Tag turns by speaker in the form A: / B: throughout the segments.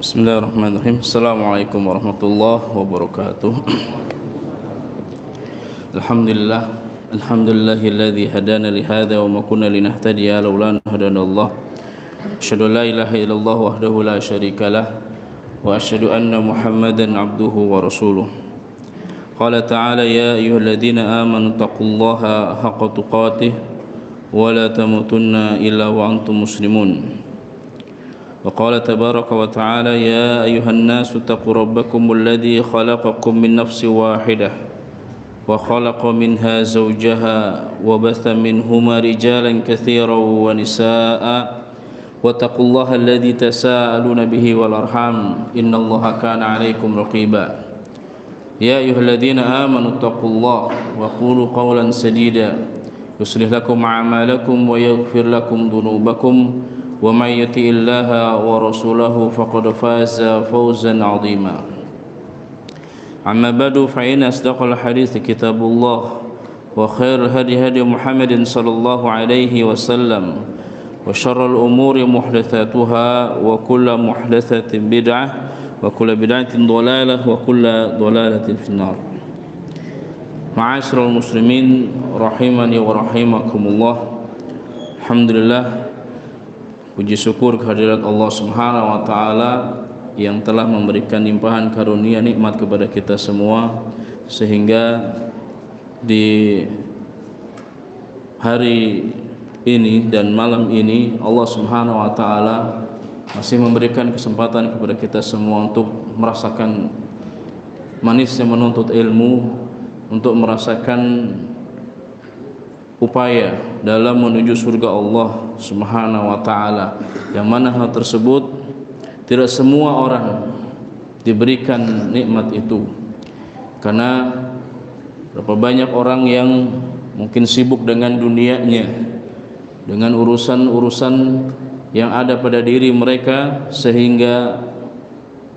A: Bismillahirrahmanirrahim. Assalamualaikum warahmatullahi wabarakatuh. Alhamdulillahilladzi hadana li hadza wa ma kunna linahtadiya laula an hadanallah. Asyhadu an la ilaha illallah wahdahu la syarikalah wa asyhadu anna Muhammadan abduhu wa rasuluh. Qala ta'ala ya ayyuhalladzina amanu taqullaha haqqa tuqatih wa la tamutunna illa wa antum muslimun. وقال تبارك وتعالى يا أيها الناس اتقوا ربكم الذي خلقكم من نفس واحدة وخلق منها زوجها وبث منهما رجالا كثيرا ونساء واتقوا الله الذي تساءلون به والأرحام إن الله كان عليكم رقيبا يا أيها الذين آمنوا اتقوا الله وقولوا قولا سديدا يصلح لكم أعمالكم ويغفر لكم ذنوبكم ومن يطع الله ورسوله فقد فاز فوزا عظيما أما بعد فإن أصدق الحديث كتاب الله وخير الهدي هدي محمد صلى الله عليه وسلم وشر الأمور محدثاتها وكل محدثة بدعة وكل بدعة ضلالة وكل ضلالة في النار. Ma'asyiral muslimin rahimani wa rahimakumullah. Alhamdulillah, puji syukur kehadirat Allah Subhanahu wa taala yang telah memberikan limpahan karunia nikmat kepada kita semua, sehingga di hari ini dan malam ini Allah Subhanahu wa taala masih memberikan kesempatan kepada kita semua untuk merasakan manisnya menuntut ilmu, untuk merasakan upaya dalam menuju surga Allah Subhanahu wa taala, yang mana hal tersebut tidak semua orang diberikan nikmat itu, karena berapa banyak orang yang mungkin sibuk dengan dunianya, dengan urusan-urusan yang ada pada diri mereka, sehingga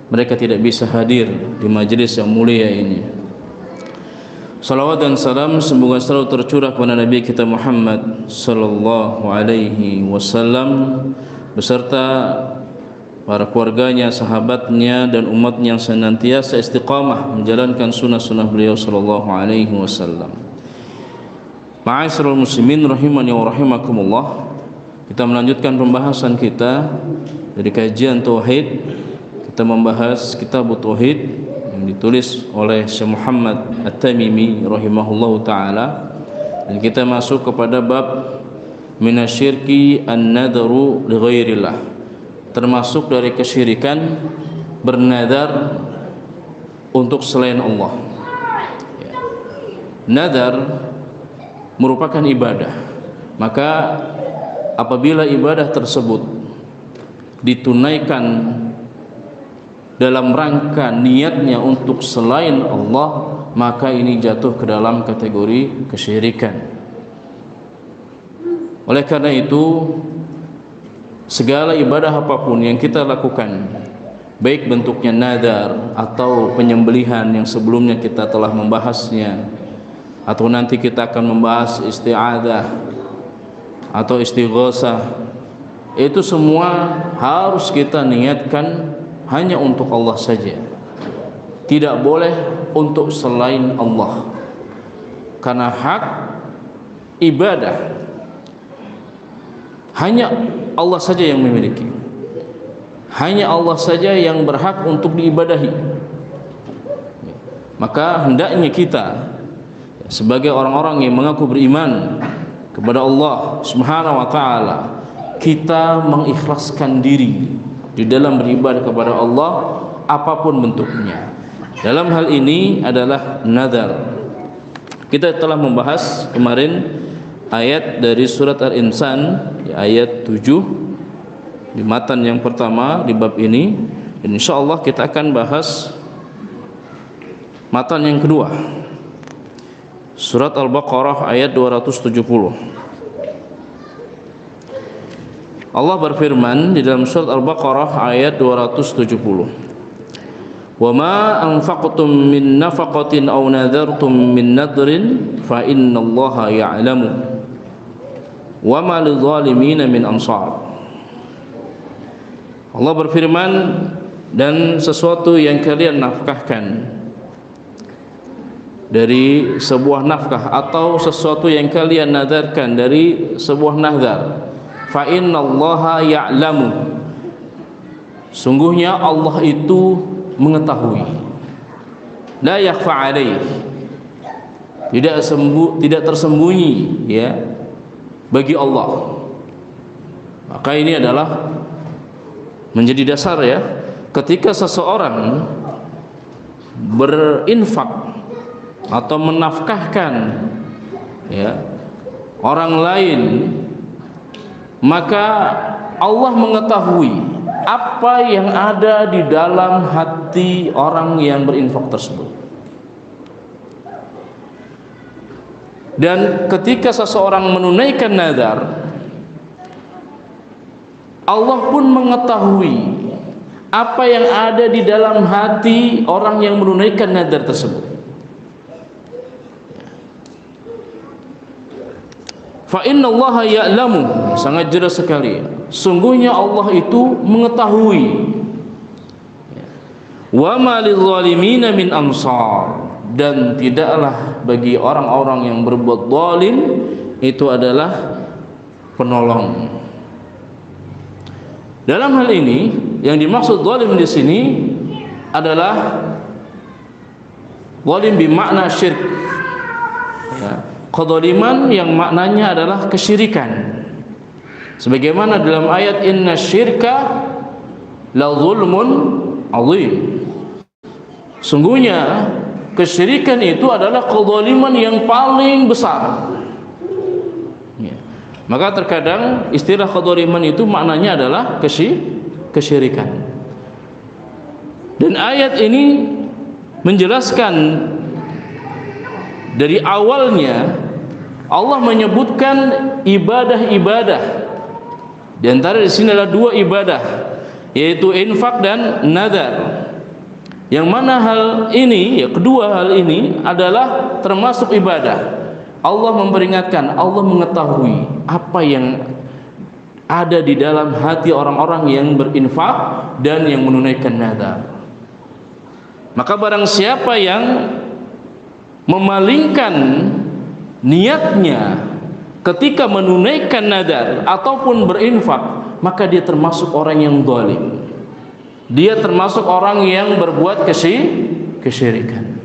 A: mereka tidak bisa hadir di majelis yang mulia ini. Salawat dan salam semoga selalu tercurah kepada Nabi kita Muhammad sallallahu alaihi wasallam beserta para keluarganya, sahabatnya dan umatnya yang senantiasa istiqamah menjalankan sunnah-sunnah beliau sallallahu alaihi wasallam. Ma'asyiral muslimin rahimani wa rahimakumullah. Kita melanjutkan pembahasan kita dari kajian tauhid. Kita membahas kitab tauhid yang ditulis oleh Syekh Muhammad At-Tamimi rahimahullahu taala, dan kita masuk kepada bab minasyirki an-nadru li ghairillah, termasuk dari kesyirikan bernadar untuk selain Allah. Nadar merupakan ibadah, maka apabila ibadah tersebut ditunaikan dalam rangka niatnya untuk selain Allah, maka ini jatuh ke dalam kategori kesyirikan. Oleh karena itu, segala ibadah apapun yang kita lakukan, baik bentuknya nadar atau penyembelihan yang sebelumnya kita telah membahasnya, atau nanti kita akan membahas isti'adzah atau istighosah, itu semua harus kita niatkan hanya untuk Allah saja, tidak boleh untuk selain Allah, karena hak ibadah hanya Allah saja yang memiliki, hanya Allah saja yang berhak untuk diibadahi. Maka hendaknya kita sebagai orang-orang yang mengaku beriman kepada Allah Subhanahu wa taala, kita mengikhlaskan diri di dalam beribadah kepada Allah apapun bentuknya. Dalam hal ini adalah nadar. Kita telah membahas kemarin ayat dari surat Al-Insan, ayat 7 di matan yang pertama di bab ini, dan insyaallah kita akan bahas matan yang kedua, surat Al-Baqarah ayat 270. Allah berfirman di dalam surat Al-Baqarah ayat 270, "Wa ma anfaqtum min nafaqatin aw nadartum min nadrin fa innallaha ya'lamu wa ma lidh-dhalimin min ansar." Allah berfirman, dan sesuatu yang kalian nafkahkan dari sebuah nafkah atau sesuatu yang kalian nadarkan dari sebuah nazar, fa innallaha ya'lamu, sungguhnya Allah itu mengetahui, la yakhfa alaih, tidak tersembunyi ya bagi Allah. Maka ini adalah menjadi dasar ya, ketika seseorang berinfak atau menafkahkan ya orang lain, maka Allah mengetahui apa yang ada di dalam hati orang yang berinfak tersebut. Dan ketika seseorang menunaikan nazar, Allah pun mengetahui apa yang ada di dalam hati orang yang menunaikan nazar tersebut. Fa innallaha ya'lamu, sangat jelas sekali, sungguhnya Allah itu mengetahui. Wa ma lidh-dhalimina min ansar, dan tidaklah bagi orang-orang yang berbuat zalim itu adalah penolong. Dalam hal ini yang dimaksud zalim di sini adalah zalim bermakna syirik ya. Kezaliman yang maknanya adalah kesyirikan, sebagaimana dalam ayat inna syirka la zulmun azim, sungguhnya kesyirikan itu adalah kezaliman yang paling besar ya. Maka terkadang istilah kezaliman itu maknanya adalah kesyirikan. Dan ayat ini menjelaskan dari awalnya Allah menyebutkan ibadah-ibadah. Di antara di sini adalah dua ibadah, yaitu infak dan nazar. Yang mana hal ini, ya kedua hal ini adalah termasuk ibadah. Allah memperingatkan, Allah mengetahui apa yang ada di dalam hati orang-orang yang berinfak dan yang menunaikan nazar. Maka barang siapa yang memalingkan niatnya ketika menunaikan nazar ataupun berinfak, maka dia termasuk orang yang zalim. Dia termasuk orang yang berbuat kesyirikan.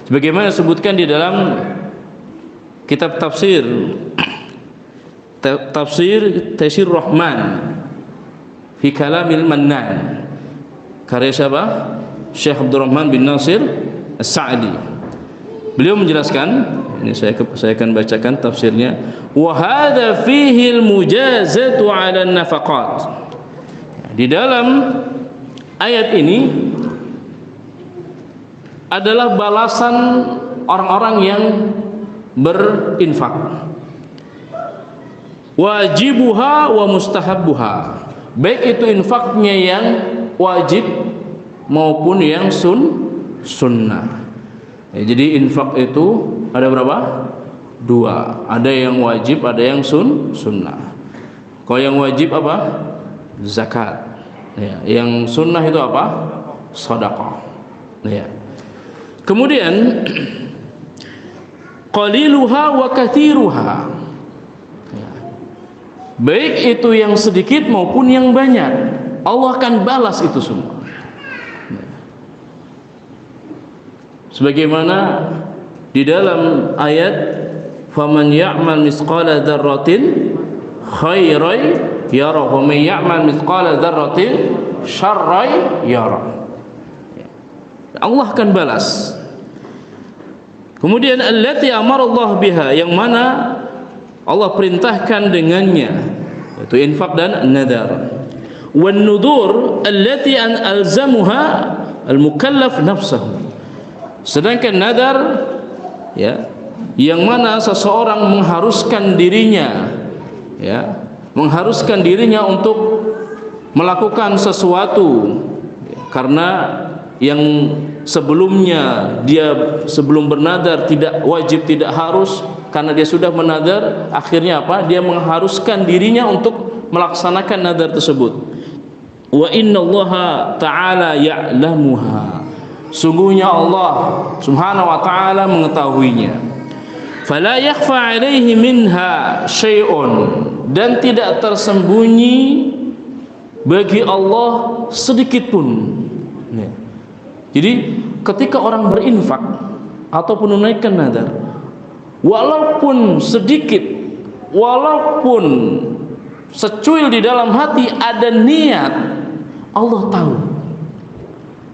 A: Sebagaimana disebutkan di dalam kitab tafsir Taysir Rahman fi Kalamil Mannan, karya siapa? Syekh Abdurrahman bin Nasir As-Sa'di. Beliau menjelaskan, ini saya akan bacakan tafsirnya. Wa hadza fihi al-mujazatu 'ala an-nafaqat. Di dalam ayat ini adalah balasan orang-orang yang berinfak. Wajibuha wa mustahabbuha, baik itu infaknya yang wajib maupun yang sunnah. Ya, jadi infak itu ada berapa? Dua. Ada yang wajib, ada yang sunnah. Kalau yang wajib apa? Zakat. Ya, yang sunnah itu apa? Sedekah. Ya. Kemudian qaliluha wa katsiruha. Ya. Baik itu yang sedikit maupun yang banyak, Allah akan balas itu semua. Sebagaimana di dalam ayat faman ya'mal misqala dzarratin khairan yarah wa man ya'mal misqala dzarratin syarran yarah. Allah akan balas. Kemudian allati amara Allah biha, yang mana Allah perintahkan dengannya, yaitu infak dan nadar. Wan nudur allati an alzamuha al-mukallaf nafsahu. Sedangkan nadar ya, yang mana seseorang mengharuskan dirinya ya, mengharuskan dirinya untuk melakukan sesuatu karena yang sebelumnya dia sebelum bernadar tidak wajib, tidak harus, karena dia sudah menadar, akhirnya apa? Dia mengharuskan dirinya untuk melaksanakan nadar tersebut. wa innallaha ta'ala ya'lamuha, sungguhnya Allah Subhanahu wa ta'ala mengetahuinya. Fala yakhfa 'alaihi minha syai'un, dan tidak tersembunyi bagi Allah sedikit pun. Ya. Jadi ketika orang berinfak ataupun menaikkan nadar, walaupun sedikit, walaupun secuil di dalam hati ada niat, Allah tahu.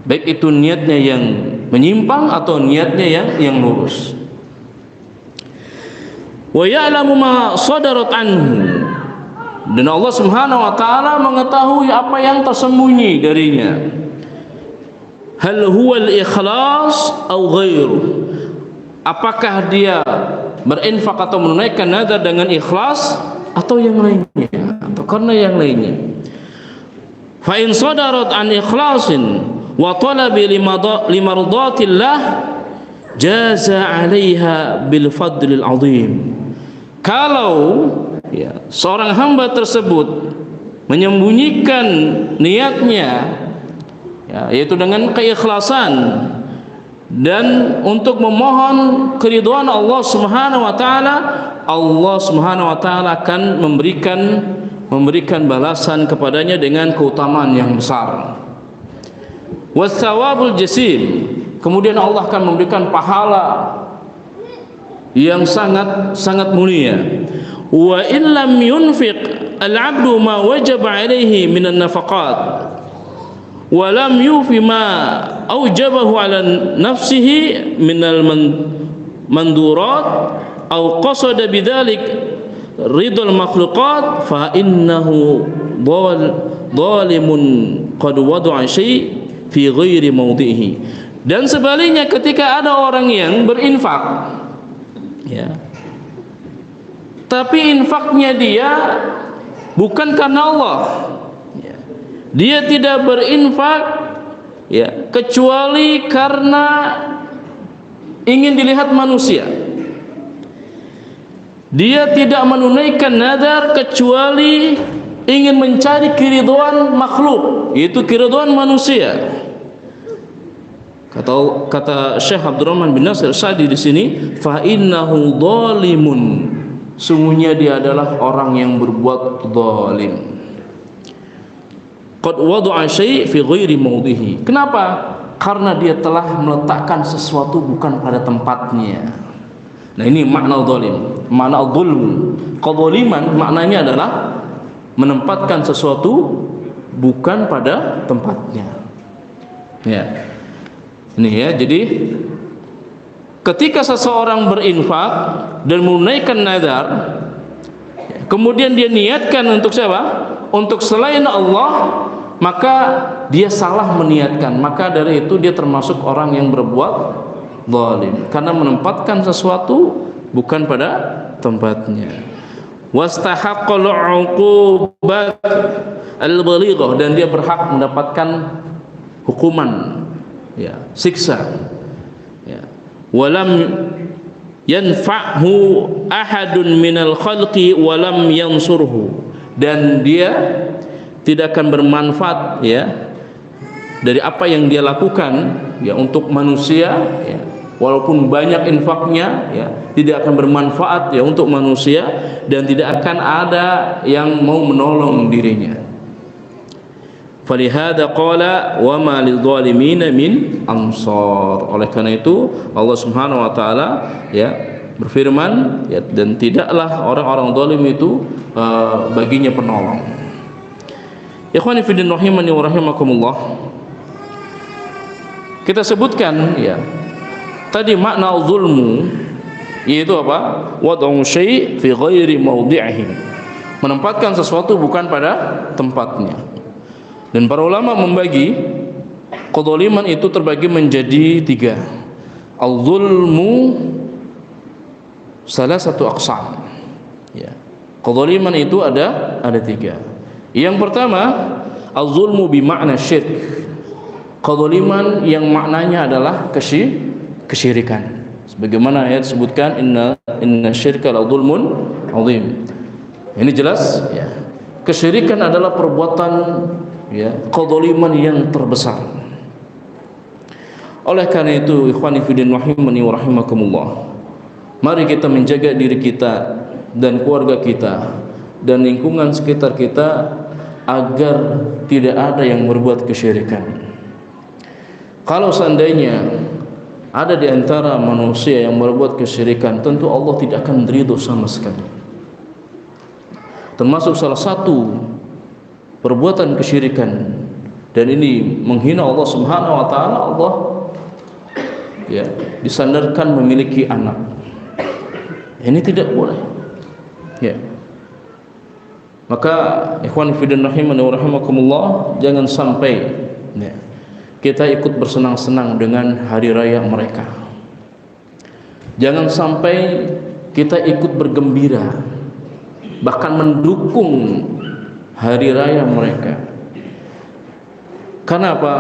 A: Baik itu niatnya yang menyimpang atau niatnya yang lurus. Wa ya'lamu ma sadarat anhu, dan Allah Subhanahu wa ta'ala mengetahui apa yang tersembunyi darinya. Hal huwa al-ikhlas atau ghairu, apakah dia berinfak atau menunaikan nazar dengan ikhlas atau yang lainnya, atau karena yang lainnya. Fa in sadarat an ikhlasin wa talabi limardatillah jaza 'alaiha bil fadlil 'azim. Kalau ya, seorang hamba tersebut menyembunyikan niatnya, ya, yaitu dengan keikhlasan dan untuk memohon keridhaan Allah Subhanahu wa ta'ala, Allah Subhanahu wa ta'ala akan memberikan balasan kepadanya dengan keutamaan yang besar. Wathawabul jasim, kemudian Allah akan memberikan pahala yang sangat mulia. Wa illam yunfiq al-'abdu ma wajaba 'alaihi minan nafaqat wa lam yufi ma aujabahu 'ala nafsihi minal mandurat aw qasada bidzalik ridal makhluqat fa innahu zalimun qad wada'a syai' fi ghairi mawdihi. Dan sebaliknya, ketika ada orang yang berinfak, ya, tapi infaknya dia bukan karena Allah, ya, dia tidak berinfak, ya, kecuali karena ingin dilihat manusia. Dia tidak menunaikan nadar kecuali ingin mencari keridhaan makhluk, yaitu keridhaan manusia. Kata Syekh Abdurrahman bin Nasir Sa'di di sini, fa innahu zalimun, sungguhnya dia adalah orang yang berbuat zalim. Qad wada'a syai' fi ghairi mawdihi. Kenapa? Karena dia telah meletakkan sesuatu bukan pada tempatnya. Nah, ini makna zalim, makna zulm. Kezaliman maknanya adalah menempatkan sesuatu bukan pada tempatnya. Ya. Ini ya, jadi ketika seseorang berinfak dan menunaikan nazar, kemudian dia niatkan untuk siapa? Untuk selain Allah, maka dia salah meniatkan. Maka dari itu dia termasuk orang yang berbuat zalim, karena menempatkan sesuatu bukan pada tempatnya. Wastahaqqal 'uqubat al-balighah, dan dia berhak mendapatkan hukuman, ya, siksa, ya. Walam yanfa'hu ahadun minal khalqi walam yansurhu, dan dia tidak akan bermanfaat, ya, dari apa yang dia lakukan, ya, untuk manusia, ya, walaupun banyak infaknya, ya, tidak akan bermanfaat, ya, untuk manusia, dan tidak akan ada yang mau menolong dirinya. Falihada qala wa ma lidzalimina min ansar. Oleh karena itu Allah Subhanahu wa taala, ya, berfirman, ya, dan tidaklah orang-orang zalim itu baginya penolong. Ikhwani fillah rahimani wa rahimakumullah. Kita sebutkan, ya, tadi makna zulmu yaitu apa? Wad'u syai' fi ghairi mawdi'ihi, menempatkan sesuatu bukan pada tempatnya. Dan para ulama membagi kezaliman itu terbagi menjadi 3. Al-zulmu salah satu aqsam, ya. Kezaliman itu ada 3. Yang pertama, al-zulmu bi makna syirk, kezaliman yang maknanya adalah kesyirikan. Sebagaimana ayat disebutkan, inna syirka la zulmun azim. Ini jelas, ya. Kesyirikan adalah perbuatan ya, kezaliman yang terbesar. Oleh karena itu, ikhwani fillah rahimani wa rahimakumullah, mari kita menjaga diri kita dan keluarga kita dan lingkungan sekitar kita agar tidak ada yang berbuat kesyirikan. Kalau seandainya ada di antara manusia yang berbuat kesyirikan, tentu Allah tidak akan ridho sama sekali. Termasuk salah satu perbuatan kesyirikan, dan ini menghina Allah Subhanahu wa taala, Allah ya disandarkan memiliki anak. Ini tidak boleh. Ya. Maka ikhwan fillah rahimani wa rahimakumullah, jangan sampai ya, kita ikut bersenang-senang dengan hari raya mereka. Jangan sampai kita ikut bergembira, bahkan mendukung hari raya mereka. Karena apa?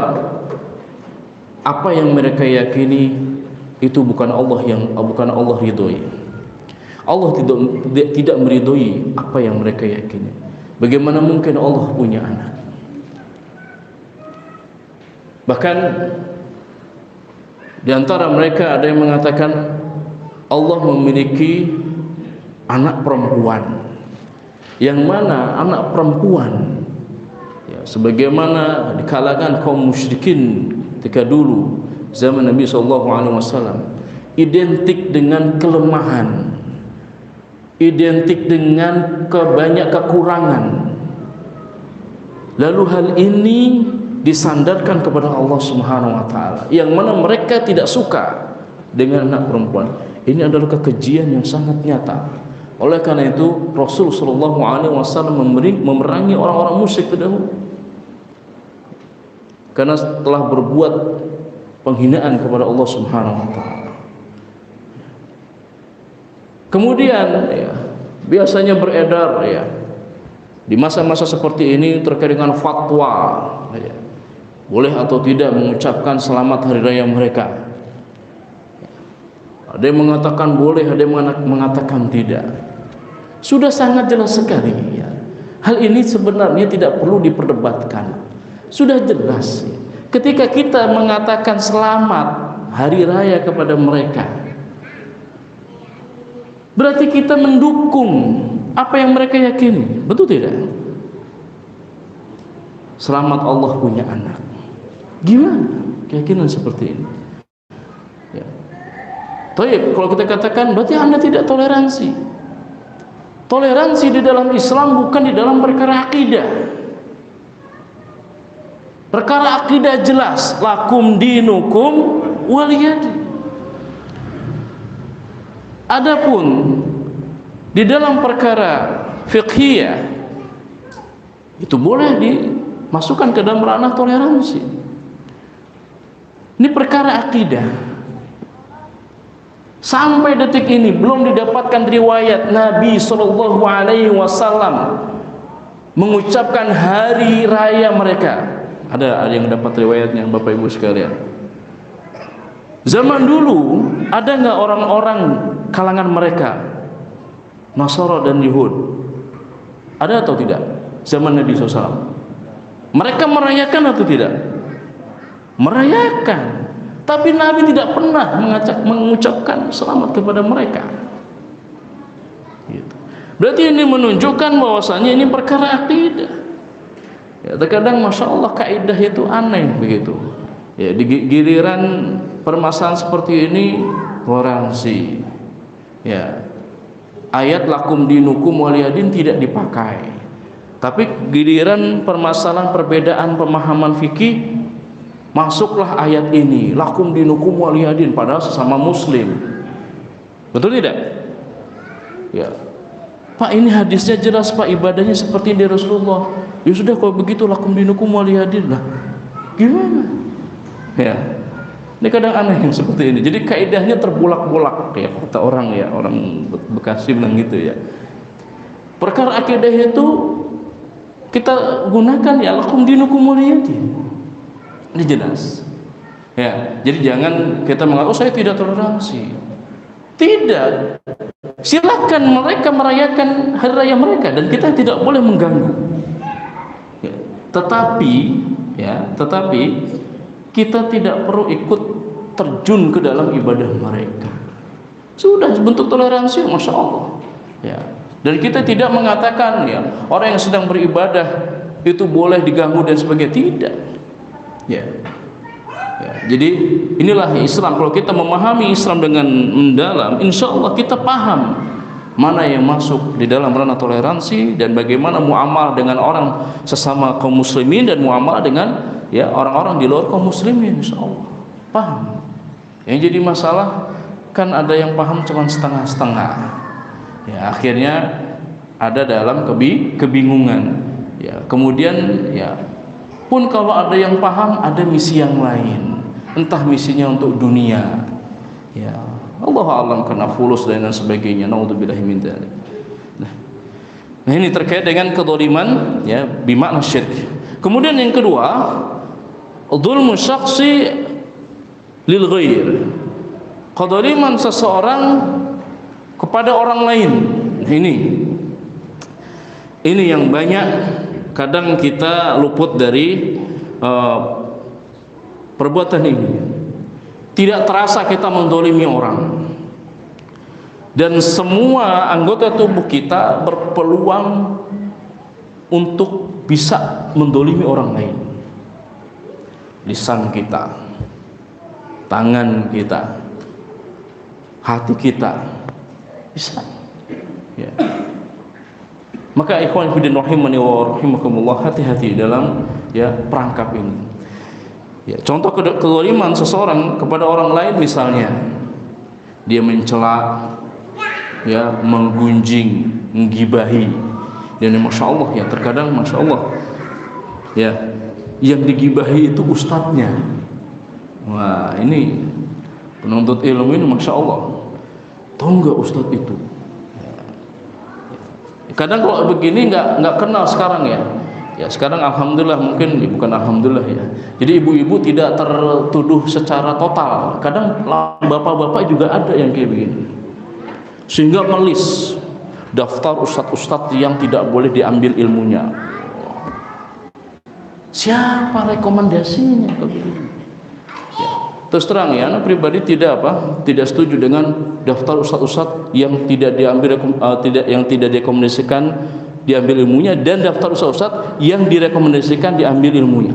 A: Apa yang mereka yakini itu bukan Allah ridhoi. Allah tidak meridhoi apa yang mereka yakini. Bagaimana mungkin Allah punya anak? Bahkan di antara mereka ada yang mengatakan Allah memiliki anak perempuan. Yang mana anak perempuan ya, sebagaimana di kalangan kaum musyrikin ketika dulu zaman Nabi SAW, identik dengan kelemahan, identik dengan banyak kekurangan. Lalu hal ini disandarkan kepada Allah Subhanahu wa taala, yang mana mereka tidak suka dengan anak perempuan. Ini adalah kekejian yang sangat nyata. Oleh karena itu Rasul sallallahu alaihi wasallam memerangi orang-orang musyrik terdahulu, karena telah berbuat penghinaan kepada Allah Subhanahu wa taala. Kemudian ya, biasanya beredar ya di masa-masa seperti ini terkait dengan fatwa ya, boleh atau tidak mengucapkan selamat hari raya mereka. Ada yang mengatakan boleh, ada yang mengatakan tidak. Sudah sangat jelas sekali ya. Hal ini sebenarnya tidak perlu diperdebatkan. Sudah jelas ya. Ketika kita mengatakan selamat hari raya kepada mereka, berarti kita mendukung apa yang mereka yakini. Betul tidak? Selamat Allah punya anak. Gimana keyakinan seperti ini? Ya. Tapi kalau kita katakan berarti Anda tidak toleransi. Toleransi di dalam Islam bukan di dalam perkara akidah. Perkara akidah jelas, lakum dinukum waliyadin. Adapun di dalam perkara fiqhiyah itu boleh dimasukkan ke dalam ranah toleransi. Ini perkara akidah. Sampai detik ini belum didapatkan riwayat Nabi sallallahu alaihi wasallam mengucapkan hari raya mereka. Ada yang dapat riwayatnya Bapak Ibu sekalian? Zaman dulu ada nggak orang-orang kalangan mereka Nasara dan Yahud? Ada atau tidak? Zaman Nabi SAW mereka merayakan atau tidak? Merayakan. Tapi Nabi tidak pernah mengucapkan selamat kepada mereka. Gitu. Berarti ini menunjukkan bahwasanya ini perkara akidah. Ya, terkadang masya Allah kaidah itu aneh begitu. Ya, di giliran permasalahan seperti ini toleransi. Ya, ayat lakum dinukum waliyadin tidak dipakai. Tapi giliran permasalahan perbedaan pemahaman fikih, masuklah ayat ini, lakum dinukum waliyadin, padahal sesama muslim. Betul tidak? Ya. Pak, ini hadisnya jelas Pak, ibadahnya seperti di Rasulullah. Ya sudah kalau begitu lakum dinukum waliyadin lah. Gimana? Ya. Ini kadang aneh yang seperti ini. Jadi kaidahnya terbulak-bulak ya, kata orang ya, orang Bekasi bilang gitu ya. Perkara akidah itu kita gunakan ya lakum dinukum waliyadin. Ini jelas ya. Jadi jangan kita mengatakan oh saya tidak toleransi. Tidak, silakan mereka merayakan hari raya mereka dan kita tidak boleh mengganggu ya. Tetapi tetapi kita tidak perlu ikut terjun ke dalam ibadah mereka. Sudah bentuk toleransi, masya Allah. Ya. Dan kita tidak mengatakan orang yang sedang beribadah itu boleh diganggu dan sebagainya, tidak. Ya. Jadi inilah Islam. Kalau kita memahami Islam dengan mendalam, insya Allah kita paham mana yang masuk di dalam ranah toleransi dan bagaimana muamalah dengan orang sesama kaum muslimin dan muamalah dengan orang-orang di luar kaum muslimin, insya Allah paham. Yang jadi masalah kan ada yang paham cuma setengah-setengah, akhirnya ada dalam kebingungan. Kemudian pun kalau ada yang paham, ada misi yang lain, entah misinya untuk dunia, Allah alam, karena fulus dan sebagainya. Naudzubillahi min dzalik. Nah, ini terkait dengan kedzaliman bermakna syirik. Kemudian yang kedua, dzulmu syakhsi lil ghair. Kedzaliman seseorang kepada orang lain. Ini yang banyak kadang kita luput dari perbuatan ini. Tidak terasa kita mendolimi orang, dan semua anggota tubuh kita berpeluang untuk bisa mendolimi orang lain. Lisan kita, tangan kita, hati kita bisa. Maka ikhwan fillah rahimani wa rahimakumullah, hati-hati dalam perangkap ini. Contoh kezaliman seseorang kepada orang lain, misalnya dia mencela, menggunjing, menggibahi, dan masya Allah terkadang masya Allah yang digibahi itu ustadznya. Wah, ini penuntut ilmu ini masya Allah, tahu nggak ustadz itu? Kadang kalau begini nggak kenal sekarang sekarang alhamdulillah, mungkin bukan alhamdulillah jadi ibu-ibu tidak tertuduh secara total. Kadang bapak-bapak juga ada yang kayak begini, sehingga melis daftar ustadz-ustadz yang tidak boleh diambil ilmunya. Siapa rekomendasinya begini? Terus terang anak pribadi tidak setuju dengan daftar ustadz-ustadz yang tidak direkomendasikan diambil ilmunya, dan daftar ustadz yang direkomendasikan diambil ilmunya.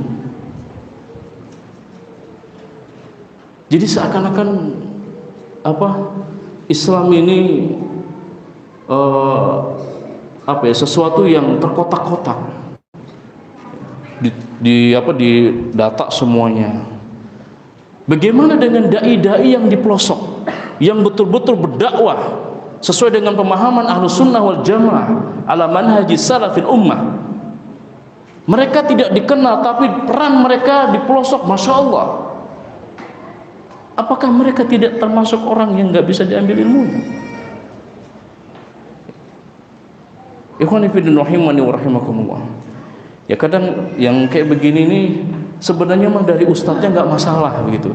A: Jadi seakan-akan Islam ini sesuatu yang terkotak-kotak, di data semuanya. Bagaimana dengan dai-dai yang di pelosok, yang betul-betul berdakwah sesuai dengan pemahaman Ahlus Sunnah wal Jamaah ala manhaji salafil ummah? Mereka tidak dikenal, tapi peran mereka di pelosok, masya Allah. Apakah mereka tidak termasuk orang yang nggak bisa diambil ilmunya? Ikhwan fillah rahimani wa rahimakumullah. Kadang yang kayak begini nih sebenarnya memang dari ustadznya nggak masalah begitu,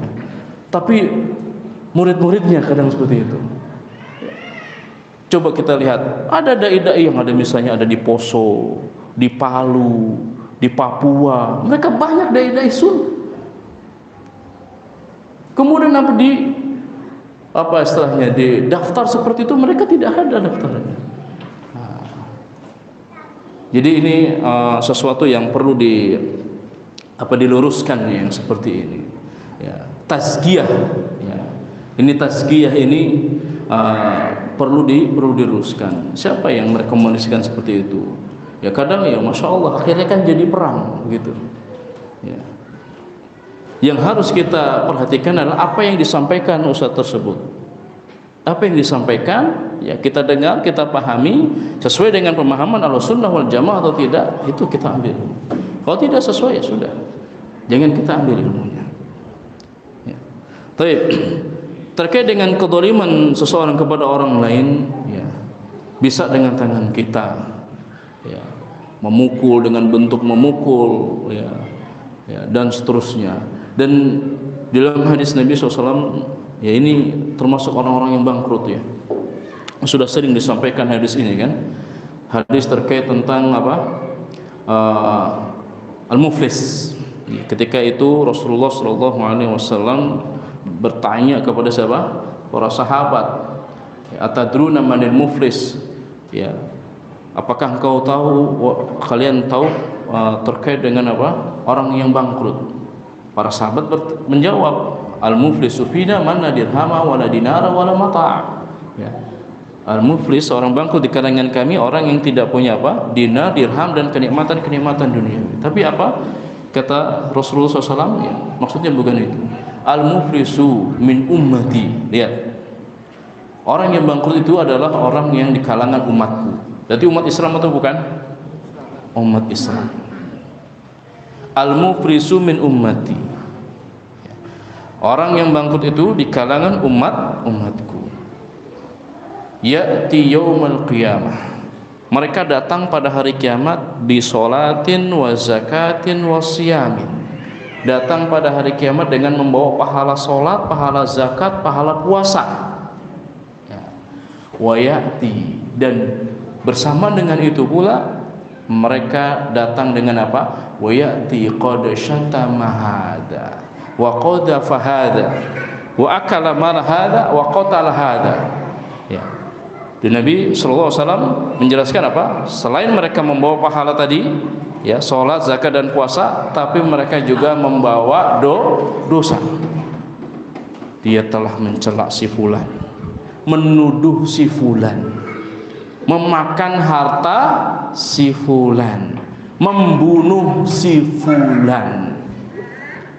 A: tapi murid-muridnya kadang seperti itu. Coba kita lihat, ada dai-dai yang ada misalnya ada di Poso, di Palu, di Papua. Mereka banyak dai-dai Sunnah. Kemudian di daftar seperti itu mereka tidak ada daftarnya. Jadi ini sesuatu yang perlu diluruskan yang seperti ini. Tazkiyah. Ini tazkiyah ini perlu diluruskan. Siapa yang merekomendasikan seperti itu? Kadang masya Allah akhirnya kan jadi perang begitu. Yang harus kita perhatikan adalah apa yang disampaikan ustadz tersebut. Apa yang disampaikan kita dengar, kita pahami sesuai dengan pemahaman Ahlussunnah wal Jamaah atau tidak, itu kita ambil. Kalau tidak sesuai sudah, jangan kita ambil ilmunya. Terkait dengan kedzaliman seseorang kepada orang lain, bisa dengan tangan kita, memukul dengan bentuk memukul, dan seterusnya. Dan di dalam hadis Nabi SAW, ini termasuk orang-orang yang bangkrut sudah sering disampaikan hadis ini kan, hadis terkait tentang al-muflis. Ketika itu Rasulullah sallallahu alaihi wasallam bertanya kepada siapa? Para sahabat, atadruna manil muflis? Ya, apakah engkau tahu, kalian tahu terkait dengan apa? Orang yang bangkrut. Para sahabat menjawab, al-muflisu fina man la dirhama wala dinara wala mata'. Ya. Al-muflis, orang bangkrut di kalangan kami, orang yang tidak punya apa? Dinar, dirham, dan kenikmatan-kenikmatan dunia. Tapi apa? Kata Rasulullah SAW, ya, maksudnya bukan itu. Al-muflisu min ummati. Lihat, orang yang bangkrut itu adalah orang yang di kalangan umatku. Jadi umat Islam atau bukan? Umat Islam. Al-muflisu min ummati. Orang yang bangkrut itu di kalangan umatku. Ya'ti yaumal qiyamah. Mereka datang pada hari kiamat bi sholatin wa zakatin wa siyamin. Datang pada hari kiamat dengan membawa pahala solat, pahala zakat, pahala puasa. Ya. Wa ya'ti, dan bersama dengan itu pula mereka datang dengan apa? Wa ya'ti qad syatama hada wa qadhafa hada wa akala mal hada wa qatala hada. Ya. Dan Nabi sallallahu alaihi wasallam menjelaskan apa? Selain mereka membawa pahala tadi, ya, salat, zakat dan puasa, tapi mereka juga membawa dosa. Dia telah mencela si fulan, menuduh si fulan, memakan harta si fulan, membunuh si fulan.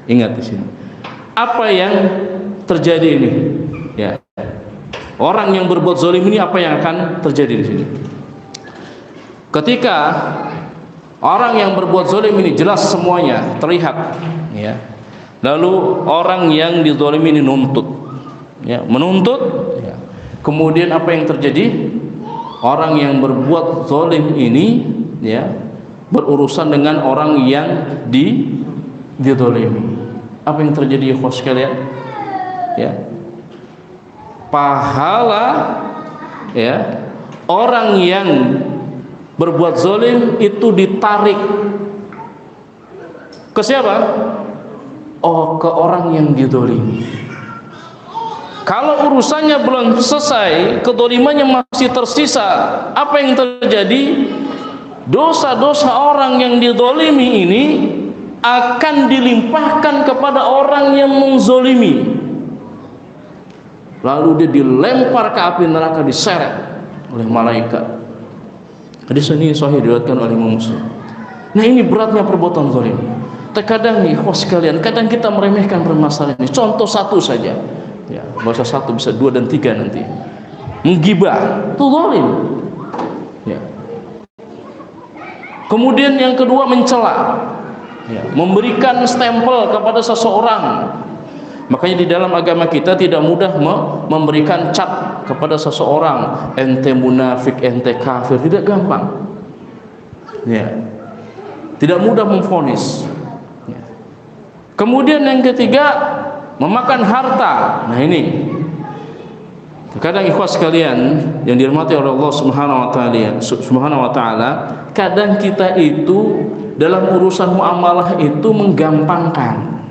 A: Ingat di sini. Apa yang terjadi ini? Ya. Orang yang berbuat zalim ini apa yang akan terjadi di sini? Ketika orang yang berbuat zalim ini jelas semuanya terlihat, ya. Lalu orang yang dizalimi ini menuntut, ya. Kemudian apa yang terjadi? Orang yang berbuat zalim ini, ya, berurusan dengan orang yang dizalimi. Apa yang terjadi, ya sekalian? Ya. Pahala, ya, orang yang berbuat zalim itu ditarik ke siapa? Oh, ke orang yang dizalimi. Kalau urusannya belum selesai, kezalimannya masih tersisa, apa yang terjadi? Dosa-dosa orang yang dizalimi ini akan dilimpahkan kepada orang yang menzalimi. Lalu dia dilempar ke api neraka, diseret oleh malaikat. Hadis ini sahih diriwayatkan oleh Imam Muslim. Nah, ini beratnya perbuatan zalim. Terkadang nih, sekalian, kadang kita meremehkan permasalahan ini. Contoh satu saja. Ya, bahasa satu bisa dua dan tiga nanti. Menggibah, itu zalim. Ya. Kemudian yang kedua mencela. Ya, memberikan stempel kepada seseorang. Makanya di dalam agama kita tidak mudah memberikan cap kepada seseorang, ente munafik, ente kafir, tidak gampang. Ya. Tidak mudah memvonis. Ya. Kemudian yang ketiga, memakan harta. Nah, ini kadang ikhwas sekalian yang dirahmati oleh Allah Subhanahu wa taala, kadang kita itu dalam urusan muamalah itu menggampangkan.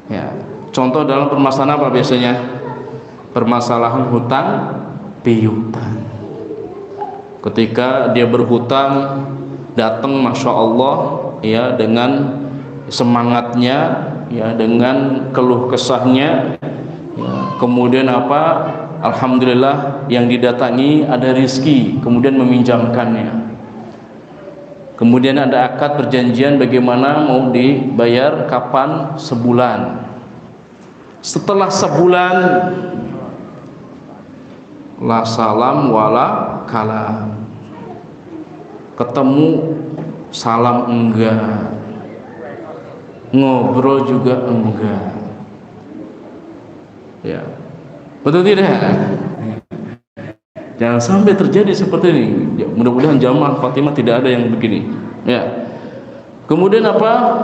A: Ya. Contoh dalam permasalahan apa biasanya? Permasalahan hutang piutang. Ketika dia berhutang, datang masya Allah, ya, dengan semangatnya, ya, dengan keluh kesahnya, ya, kemudian apa? Alhamdulillah yang didatangi ada rizki, kemudian meminjamkannya. Kemudian ada akad perjanjian bagaimana mau dibayar, kapan, sebulan. Setelah sebulan, la salam wala kalam, ketemu salam enggak, ngobrol juga enggak. Ya, betul tidak? Jangan sampai terjadi seperti ini. Ya, mudah-mudahan jamaah Fatimah tidak ada yang begini. Ya. Kemudian apa?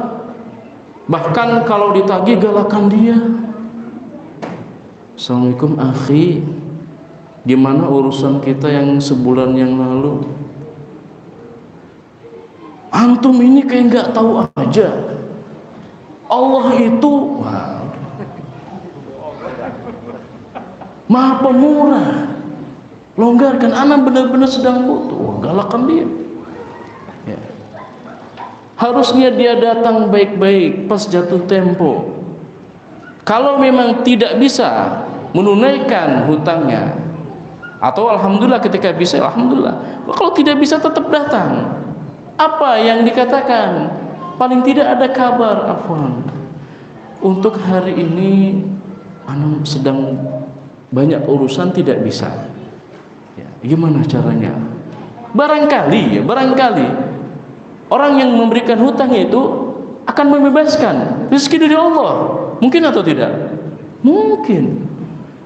A: Bahkan kalau ditagih galakan dia. Assalamualaikum akhi, gimana urusan kita yang sebulan yang lalu? Antum ini kayak nggak tahu aja. Allah itu Maha Pemurah. Longgarkan, anak benar-benar sedang butuh. Galakkan dia. Ya. Harusnya dia datang baik-baik pas jatuh tempo. Kalau memang tidak bisa menunaikan hutangnya, atau alhamdulillah ketika bisa, alhamdulillah. Kalau tidak bisa tetap datang. Apa yang dikatakan? Paling tidak ada kabar, afwan. Untuk hari ini anak sedang banyak urusan, tidak bisa. Ya, gimana caranya? Barangkali orang yang memberikan hutang itu akan membebaskan rezeki dari Allah. Mungkin atau tidak? Mungkin.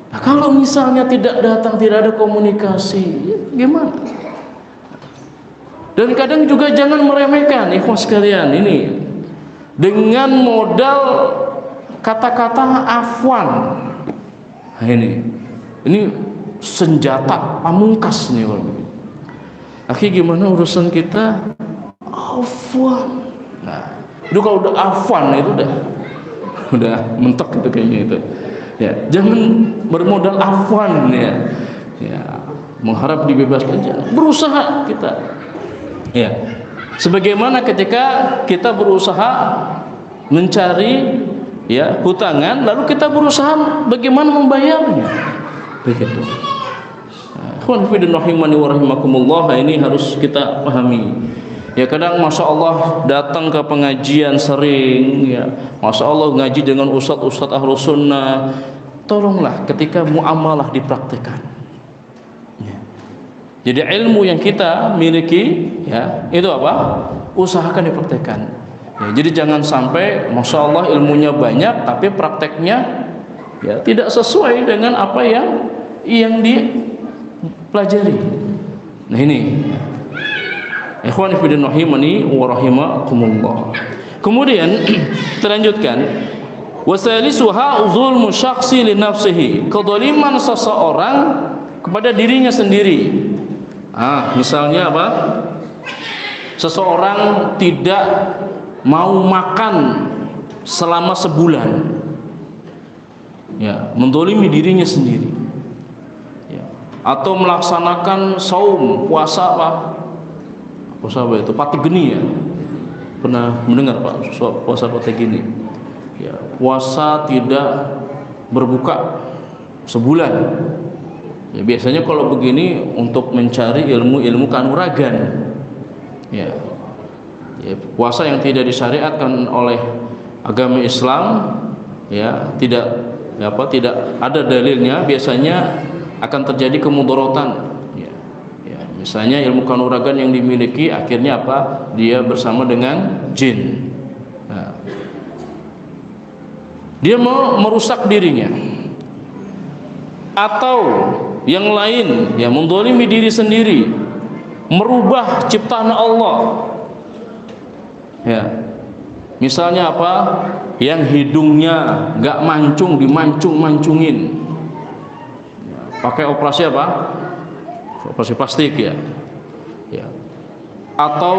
A: Nah, kalau misalnya tidak datang, tidak ada komunikasi, ya gimana? Dan kadang juga jangan meremehkan, ikhwan sekalian, ini dengan modal kata-kata afwan. Nah, ini senjata pamungkas nih kalau begitu. Akhirnya gimana urusan kita? Afwan. Nah, itu kalau udah afwan itu udah mentok itu kayaknya itu. Ya, jangan bermodal afwan ya. Ya, mengharap dibebaskan, jangan. Berusaha kita. Ya. Sebagaimana ketika kita berusaha mencari ya hutangan, lalu kita berusaha bagaimana membayarnya. Begitu. Ikhwan fillah rahimani wa rahimakumullah, ini harus kita pahami. Ya, kadang masya Allah datang ke pengajian sering, ya masya Allah ngaji dengan ustadz ahlus sunnah. Tolonglah ketika muamalah dipraktikkan. Ya. Jadi ilmu yang kita miliki, ya itu apa? Usahakan dipraktikkan. Ya, jadi jangan sampai masya Allah ilmunya banyak tapi prakteknya ya tidak sesuai dengan apa yang dipelajari. Nah ini. Ikhwani fillah rahimani wa rahimakumullah. Kemudian terlanjutkan, wasalisuha zulmu syakhsi li nafsihi, kedzaliman seseorang kepada dirinya sendiri. Misalnya apa? Seseorang tidak mau makan selama sebulan. Ya, menzalimi dirinya sendiri. Ya. Atau melaksanakan saum, puasa apa? Puasa apa itu? Patigeni ya. Pernah mendengar Pak puasa patigeni? Ya, puasa tidak berbuka sebulan. Ya, biasanya kalau begini untuk mencari ilmu kanuragan. Ya. Ya, puasa yang tidak disyariatkan oleh agama Islam ya, tidak ada dalilnya, biasanya akan terjadi kemudaratan. Misalnya ilmu kanuragan yang dimiliki akhirnya apa? Dia bersama dengan jin. Nah, dia mau merusak dirinya. Atau yang lain, ya menzalimi diri sendiri, merubah ciptaan Allah. Ya. Misalnya apa? Yang hidungnya enggak mancung, dimancung-mancungin. Pakai operasi apa? Operasi plastik ya. Atau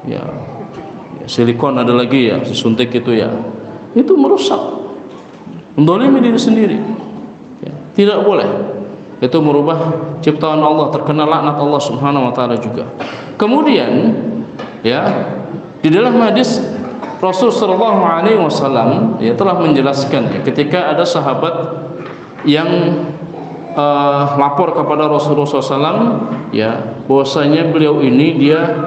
A: ya silikon ada lagi ya, suntik itu ya, itu merusak, menzalimi diri sendiri ya, tidak boleh. Itu merubah ciptaan Allah, terkena laknat Allah subhanahu wa ta'ala juga. Kemudian ya, di dalam hadis Rasul sallallahu alaihi wasallam ya telah menjelaskan ya, ketika ada sahabat yang lapor kepada Rasulullah SAW ya, bahwasanya beliau ini dia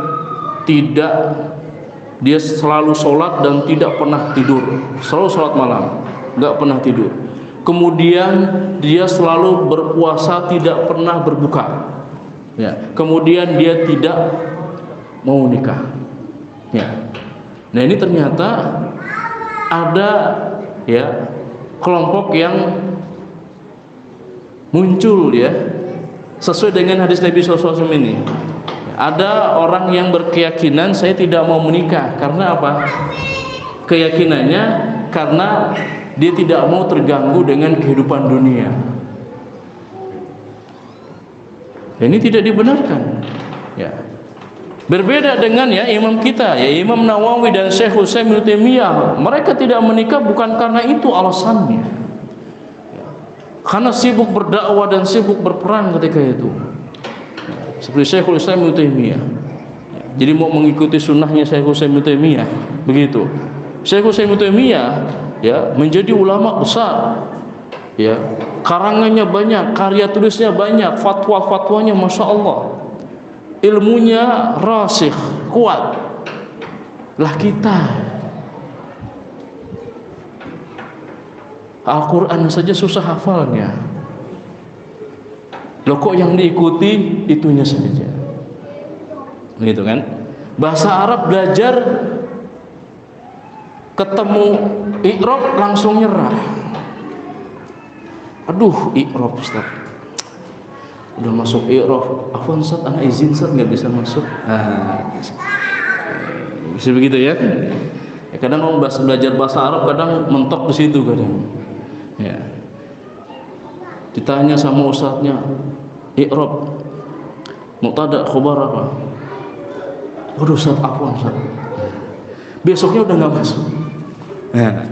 A: selalu sholat dan tidak pernah tidur, selalu sholat malam, nggak pernah tidur. Kemudian dia selalu berpuasa, tidak pernah berbuka. Ya. Kemudian dia tidak mau nikah. Ya. Nah ini ternyata ada ya kelompok yang muncul ya sesuai dengan hadis Nabi SAW ini. Ada orang yang berkeyakinan saya tidak mau menikah karena apa? Keyakinannya karena dia tidak mau terganggu dengan kehidupan dunia. Ini tidak dibenarkan. Ya. Berbeda dengan ya imam kita, ya Imam Nawawi dan Syekh Utsaimin bin Taimiyah, mereka tidak menikah bukan karena itu alasannya, karena sibuk berdakwah dan sibuk berperang ketika itu. Seperti Syekh Utsaimin bin Taimiyah, jadi mau mengikuti sunnahnya Syekh Utsaimin bin Taimiyah, begitu. Syekh Utsaimin bin Taimiyah ya menjadi ulama besar, ya karangannya banyak, karya tulisnya banyak, fatwa-fatwanya masya Allah, ilmunya rasikh, kuat. Lah kita Al-Quran saja susah hafalnya, loh kok yang diikuti itunya saja, gitu kan? Bahasa Arab belajar, ketemu i'rab langsung nyerah. Aduh, i'rab Ustaz, udah masuk i'rab, afwan Ustaz, anak izin Ustaz nggak bisa masuk. Bisa begitu ya. Kadang orang belajar bahasa Arab kadang mentok di situ kadang. Ya. Ditanya sama ustadznya, i'rab mubtada khobar apa? Waduh Ustaz, afwan Ustaz. Besoknya udah nggak masuk. Nah,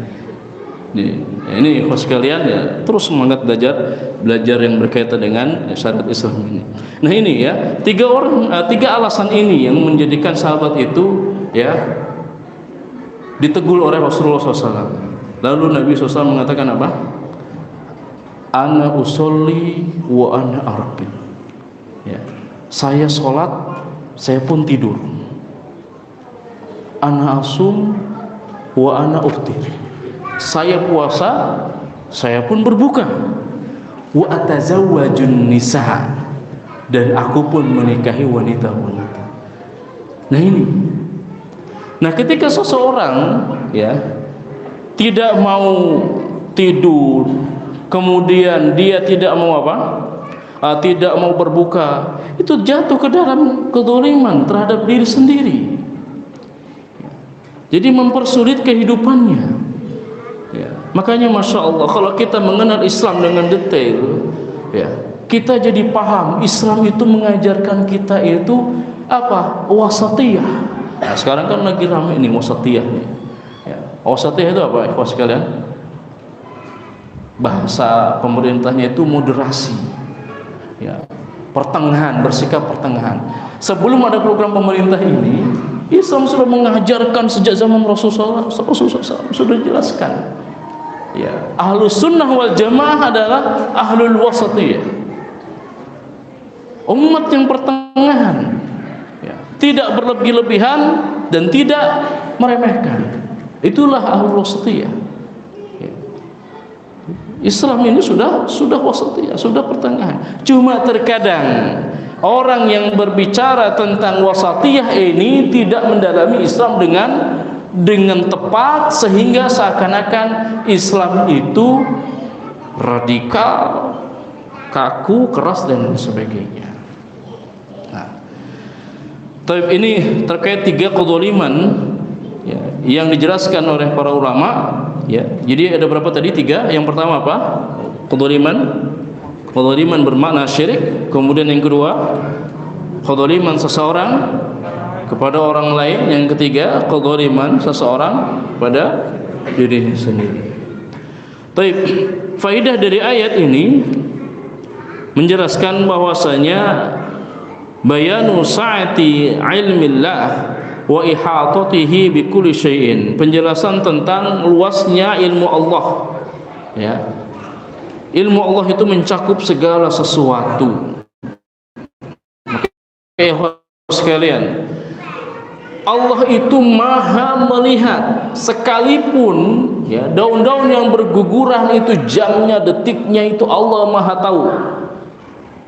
A: ini ikhwas sekalian ya, terus semangat belajar yang berkaitan dengan syariat Islam ini. Nah ini ya, tiga alasan ini yang menjadikan sahabat itu ya ditegur oleh Rasulullah SAW. Lalu Nabi SAW mengatakan apa? Ana usolli wa ana arqid. Ya, saya sholat, saya pun tidur. Ana asum wa ana uftir. Saya puasa, saya pun berbuka. Wa atazawwajun nisa, dan aku pun menikahi wanita-wanita. Nah ini. Nah ketika seseorang ya tidak mau tidur, kemudian dia tidak mau apa? Tidak mau berbuka, itu jatuh ke dalam kezaliman terhadap diri sendiri. Jadi mempersulit kehidupannya. Ya. Makanya masya Allah, kalau kita mengenal Islam dengan detail, ya, kita jadi paham Islam itu mengajarkan kita itu apa? Wasatiyah. Nah, sekarang kan lagi ramai nih wasatiyah nih. Ya. Wasatiyah itu apa, ikhwas sekalian? Bahasa pemerintahnya itu moderasi. Ya. Pertengahan, bersikap pertengahan. Sebelum ada program pemerintah ini, Islam sudah mengajarkan sejak zaman Rasulullah SAW, sudah jelaskan. Ya, Ahlus Sunnah wal Jamaah adalah Ahlul Wasatiyah, umat yang pertengahan, ya, tidak berlebih-lebihan dan tidak meremehkan. Itulah Ahlul Wasatiyah. Ya. Islam ini sudah wasatiyah, sudah pertengahan. Cuma terkadang orang yang berbicara tentang wasatiyah ini tidak mendalami Islam dengan tepat, sehingga seakan-akan Islam itu radikal, kaku, keras dan sebagainya. Nah, tapi ini terkait tiga kezaliman ya, yang dijelaskan oleh para ulama. Ya, jadi ada berapa tadi? Tiga. Yang pertama apa? Kezaliman bermakna syirik. Kemudian yang kedua, kezaliman seseorang kepada orang lain. Yang ketiga, kezaliman seseorang pada dirinya sendiri. Taib, faidah dari ayat ini menjelaskan bahwasanya bayanu sa'ati ilmillah wa ihatatihi bi kulli syai'in, penjelasan tentang luasnya ilmu Allah. Ya. Ilmu Allah itu mencakup segala sesuatu. Sekalian, Allah itu maha melihat, sekalipun ya daun-daun yang berguguran itu jamnya, detiknya itu Allah maha tahu.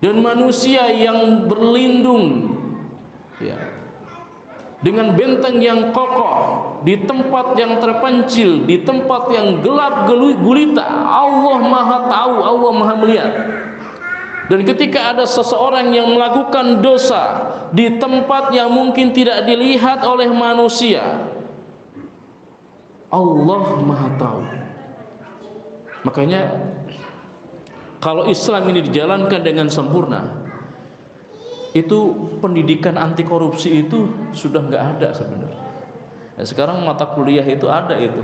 A: Dan manusia yang berlindung ya dengan benteng yang kokoh di tempat yang terpencil, di tempat yang gelap gulita, Allah maha tahu, Allah maha melihat. Dan ketika ada seseorang yang melakukan dosa di tempat yang mungkin tidak dilihat oleh manusia, Allah maha tahu. Makanya kalau Islam ini dijalankan dengan sempurna, itu pendidikan anti korupsi itu sudah nggak ada sebenarnya. Ya, sekarang mata kuliah itu ada itu.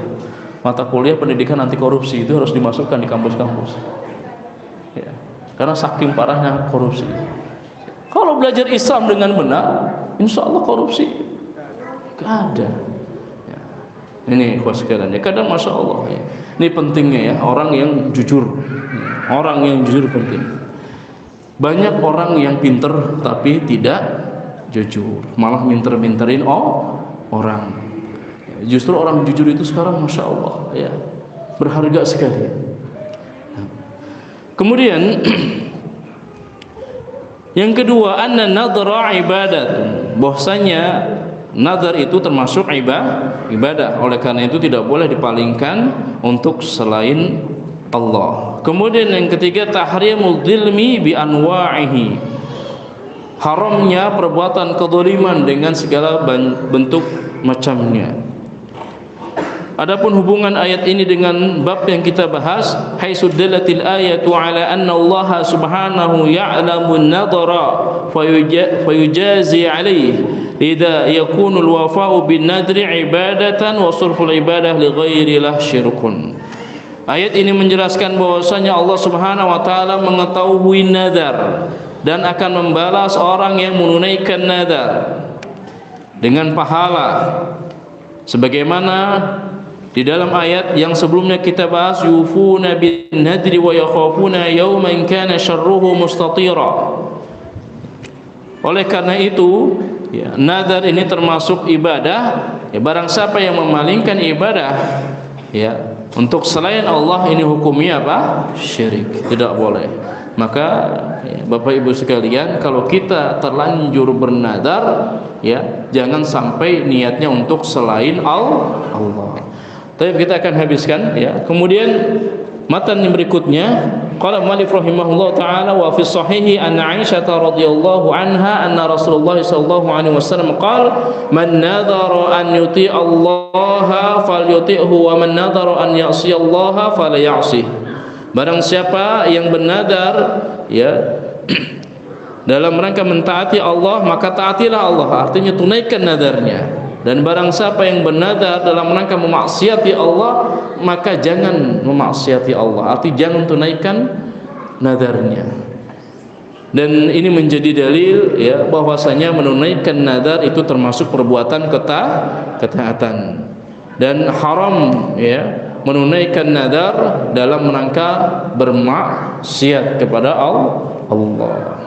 A: Mata kuliah pendidikan anti korupsi itu harus dimasukkan di kampus-kampus. Ya, karena saking parahnya korupsi. Kalau belajar Islam dengan benar, insya Allah korupsi nggak ada. Ya. Ini ikhwas sekalian. Ya, kadang masya Allah. Ya. Ini pentingnya ya orang yang jujur. Orang yang jujur penting. Banyak orang yang pinter tapi tidak jujur, malah minter-minterin orang. Justru orang jujur itu sekarang masya Allah ya berharga sekali. Kemudian yang kedua, anna nadhara ibadat, bahwasanya nazar itu termasuk ibadah. Oleh karena itu tidak boleh dipalingkan untuk selain Allah. Kemudian yang ketiga, tahrimul dzilmi bi anwa'ihi, haramnya perbuatan kezaliman dengan segala bentuk macamnya. Adapun hubungan ayat ini dengan bab yang kita bahas, haitsu dallatil ayatu ala anna Allah subhanahu ya'lamu an-nadhara fayujazi alayhi idza yakunu al-wafa'u bin nadri ibadatan wa sulhul ibadah li ghairi lah syirkun. Ayat ini menjelaskan bahwasanya Allah Subhanahu wa taala mengetahui nazar dan akan membalas orang yang menunaikan nazar dengan pahala sebagaimana di dalam ayat yang sebelumnya kita bahas, yufuna bin nadri wa yakhafuna yawman kana syarruhu mustatira. Oleh karena itu ya, nazar ini termasuk ibadah ya, barang siapa yang memalingkan ibadah ya untuk selain Allah, ini hukumnya apa? Syirik, tidak boleh. Maka ya, Bapak Ibu sekalian, kalau kita terlanjur bernadar ya, jangan sampai niatnya untuk selain Allah. Tapi kita akan habiskan ya. Kemudian matan yang berikutnya, qala mu'allif rahimahullah taala, wa fi sahihi an Aisyah radhiyallahu anha anna Rasulullah sallallahu alaihi wasallam qala man nadhara an yuti Allah falyuti'hu wa man nadhara an ya'si Allah falya'sih. Barang siapa yang bernadar ya dalam rangka mentaati Allah, maka taatilah Allah, artinya tunaikan nadarnya. Dan barang siapa yang bernadar dalam rangka memaksiati Allah, maka jangan memaksiati Allah, arti jangan tunaikan nadarnya. Dan ini menjadi dalil ya bahwasanya menunaikan nadar itu termasuk perbuatan ketaatan, dan haram ya menunaikan nadar dalam rangka bermaksiat kepada Allah.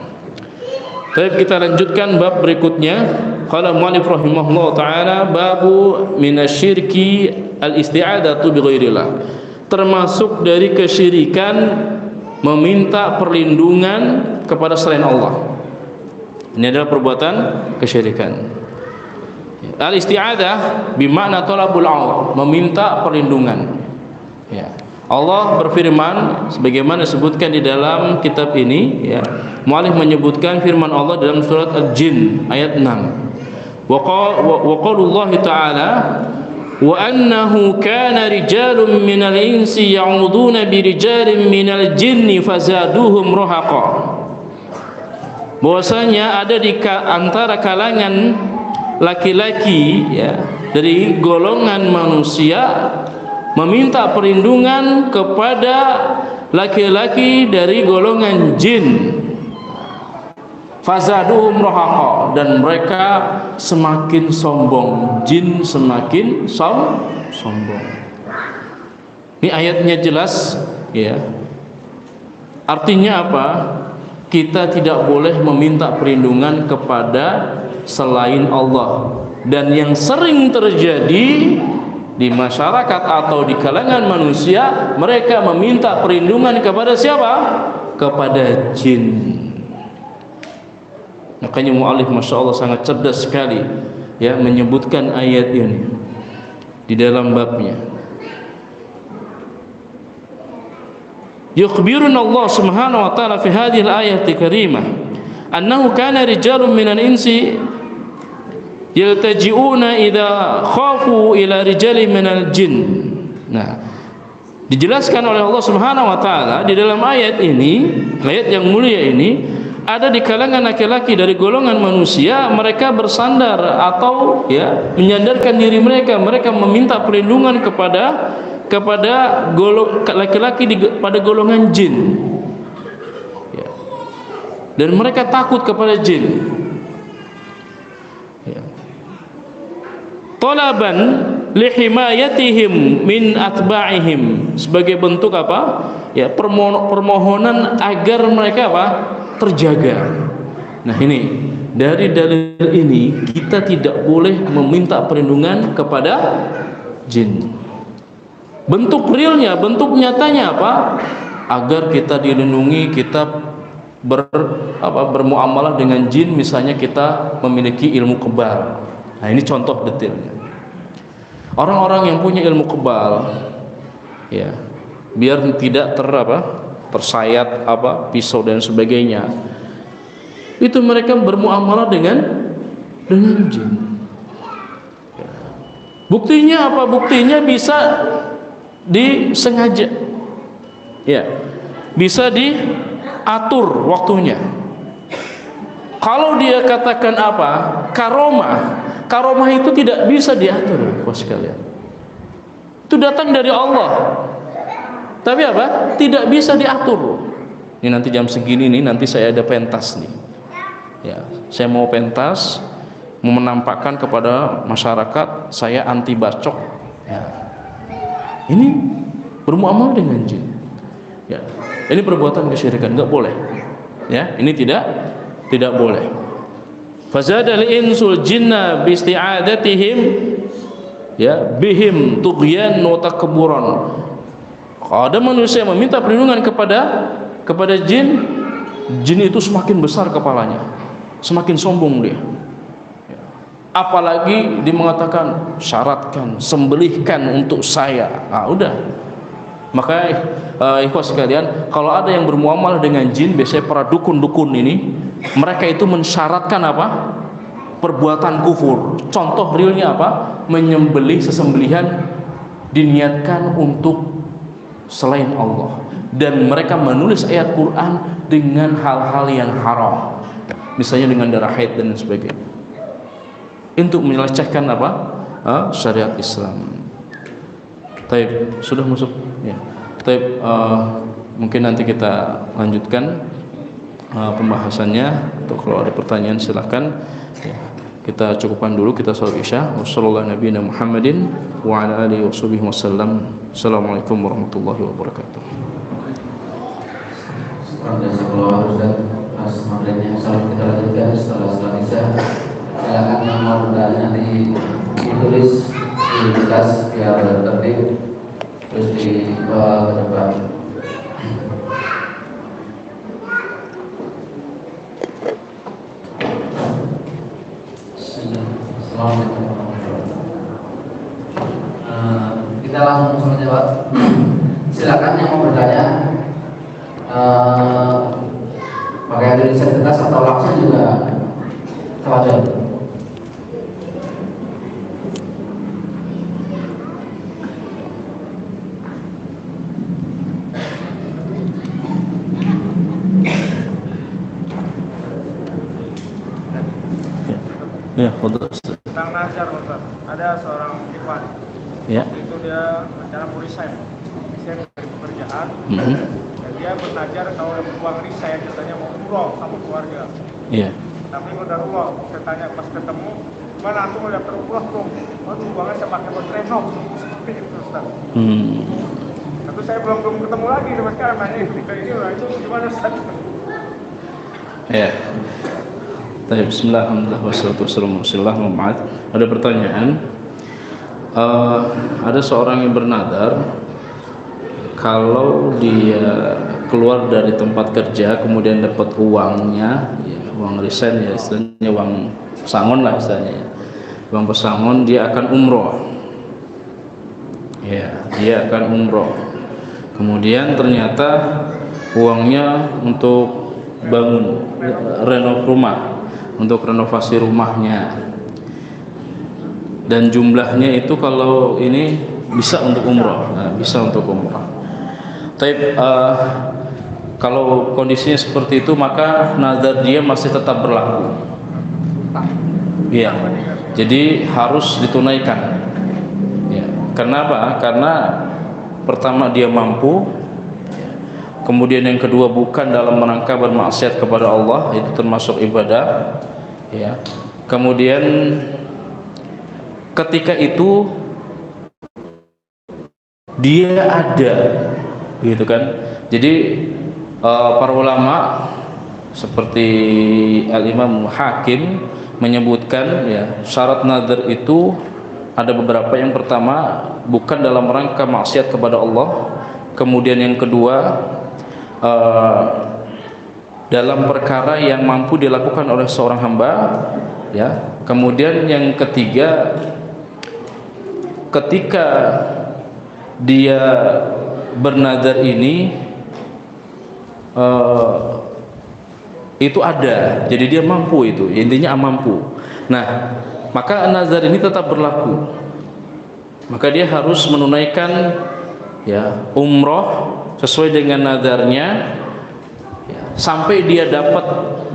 A: Baik, kita lanjutkan bab berikutnya. Qala mu'allif rahimahullah taala, babu minasyirki al-isti'adatu bi ghairillah. Termasuk dari kesyirikan meminta perlindungan kepada selain Allah. Ini adalah perbuatan kesyirikan. Al-isti'adah bermakna talabul aun, meminta perlindungan. Ya. Allah berfirman sebagaimana disebutkan di dalam kitab ini ya. Mu'allif menyebutkan firman Allah dalam surat Al-Jin ayat 6. Wa qaulullah ta'ala wa annahu kana rijalun minal insi ya'uduna bi rijalin minal jinni fazaduhum rahaqa. Bahwasanya ada di antara kalangan laki-laki ya dari golongan manusia meminta perlindungan kepada laki-laki dari golongan jin, fazaduhum rahaqa, dan mereka semakin sombong. Jin semakin sombong. Ini ayatnya jelas ya. Artinya apa? Kita tidak boleh meminta perlindungan kepada selain Allah. Dan yang sering terjadi di masyarakat atau di kalangan manusia, mereka meminta perlindungan kepada siapa? Kepada jin. Makanya mu'allif masya Allah sangat cerdas sekali ya menyebutkan ayat ini di dalam babnya. Yukhbiruna Allah subhanahu wa ta'ala fi hadhihi al-ayati karimah annahu kana rijalun minal insi yaltaji'una idza khafu ila rijalin minal jin. Nah, dijelaskan oleh Allah Subhanahu wa taala di dalam ayat ini, ayat yang mulia ini, ada di kalangan laki-laki dari golongan manusia, mereka bersandar atau ya menyandarkan diri mereka, mereka meminta perlindungan kepada laki-laki pada golongan jin, ya. Dan mereka takut kepada jin, ya. Talaban lihimayatihim min atba'ihim, sebagai bentuk apa? Ya, permohonan agar mereka apa? Terjaga. Nah, ini dari dalil ini kita tidak boleh meminta perlindungan kepada jin. Bentuk realnya, bentuk nyatanya apa? Agar kita dilindungi, kita bermuamalah dengan jin, misalnya kita memiliki ilmu kebal. Nah, ini contoh detailnya. Orang-orang yang punya ilmu kebal, ya, biar tidak tersayat pisau dan sebagainya, itu mereka bermuamalah dengan jin. Buktinya apa? Buktinya bisa disengaja, ya, bisa diatur waktunya. Kalau dia katakan karomah itu tidak bisa diatur, bos sekalian. Itu datang dari Allah. Tapi tidak bisa diatur. Ini nanti jam segini nih, nanti saya ada pentas nih. Ya, saya mau pentas, mau menampakkan kepada masyarakat saya anti bacok. Ya. Ini bermuamalah dengan jin. Ya, ini perbuatan kesyirikan, enggak boleh. Ya, ini tidak boleh. Fazadal insul jinna bi isti'adatihim, ya, bihim tughyan wa takabburan. Kalau ada manusia yang meminta perlindungan kepada jin, jin itu semakin besar kepalanya, semakin sombong dia. Apalagi dia mengatakan syaratkan, sembelihkan untuk saya. Ah, udah. Maka ikhwas sekalian, kalau ada yang bermuamalah dengan jin, biasanya para dukun-dukun ini, mereka itu mensyaratkan perbuatan kufur. Contoh realnya menyembelih sesembelihan diniatkan untuk selain Allah, dan mereka menulis ayat Quran dengan hal-hal yang haram, misalnya dengan darah haid dan sebagainya, untuk melecehkan syariat Islam. Taib, sudah masuk ya. Taib, mungkin nanti kita lanjutkan pembahasannya. Atau kalau ada pertanyaan silahkan ya. Kita cukupkan dulu, kita salat Isya. Wassalamualaikum Muhammadin wa ala alihi wasallam. Assalamualaikum warahmatullahi wabarakatuh.
B: Salam kita lanjutkan setelah salat Isya. Silakan yang mau bertanya ditulis di kertas biar tertib, terus dibawa ke depan. Kita langsung menjawab. Silakan yang mau bertanya, pakai tulisan kertas atau langsung juga wajar.
A: Ya, fadhil.
C: Tentang Nazar, Ustaz. Ada seorang ikhwan.
A: Ya.
C: Itu dia rencana mau resign dari pekerjaan. Dan dia bernazar kalau uang resign katanya mau umroh sama keluarga.
A: Iya.
C: Tapi qadarullah, saya tanya pas ketemu, "Mana antum udah terumroh belum?" "Oh, uangnya saya pakai buat renov." Seperti itu, Ustaz. Tapi saya belum ketemu lagi sampai sekarang. Nanya ketika ini, itu gimana, Ustaz?
A: Ya. Baik, bismillah, alhamdulillah, wassalatu wassalamu ala rasulillah. Ada pertanyaan. Ada seorang yang bernadar kalau dia keluar dari tempat kerja kemudian dapat uangnya, ya, uang resign, ya, istilahnya uang pesangon lah istilahnya, ya. Uang pesangon, dia akan umroh. Ya, dia akan umroh. Kemudian ternyata uangnya untuk bangun renov rumah, untuk renovasi rumahnya, dan jumlahnya itu kalau ini bisa untuk umroh, nah, bisa untuk umroh. Tapi Kalau kondisinya seperti itu, maka nazar dia masih tetap berlaku. Iya. Jadi harus ditunaikan. Ya. Kenapa? Karena pertama dia mampu, kemudian yang kedua bukan dalam rangka bermaksiat kepada Allah, itu termasuk ibadah. Ya. Kemudian ketika itu dia ada, gitu kan. Jadi para ulama seperti Al-Imam Hakim menyebutkan, ya, syarat nazar itu ada beberapa. Yang pertama, bukan dalam rangka maksiat kepada Allah. Kemudian yang kedua, dalam perkara yang mampu dilakukan oleh seorang hamba, ya. Kemudian yang ketiga, ketika dia bernazar ini itu ada, jadi dia mampu, itu intinya mampu. Nah, maka nazar ini tetap berlaku, maka dia harus menunaikan, ya, umroh sesuai dengan nazarnya, ya, sampai dia dapat,